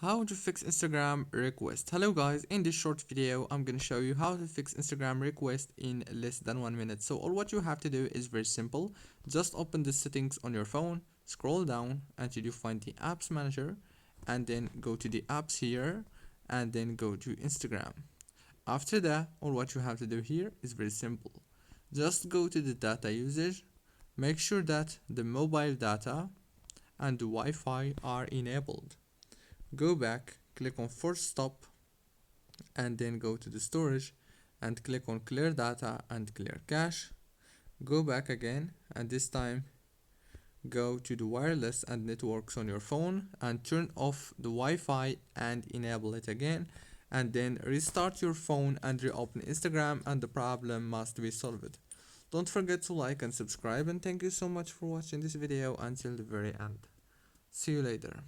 How to fix Instagram request. Hello guys, in this short video I'm gonna show you how to fix Instagram request in less than 1 minute. So all what you have to do is very simple. Just open the settings on your phone, scroll down until you find the apps manager, and then go to the apps here and then go to Instagram. After that, all what you have to do here is very simple. Just go to the data usage, make sure that the mobile data and the Wi-Fi are enabled. Go back, click on force stop, and then go to the storage and click on clear data and clear cache. Go back again, and this time go to the wireless and networks on your phone and turn off the Wi-Fi and enable it again, and then restart your phone and reopen Instagram, and the problem must be solved. Don't forget to like and subscribe, and thank you so much for watching this video until the very end. See you later.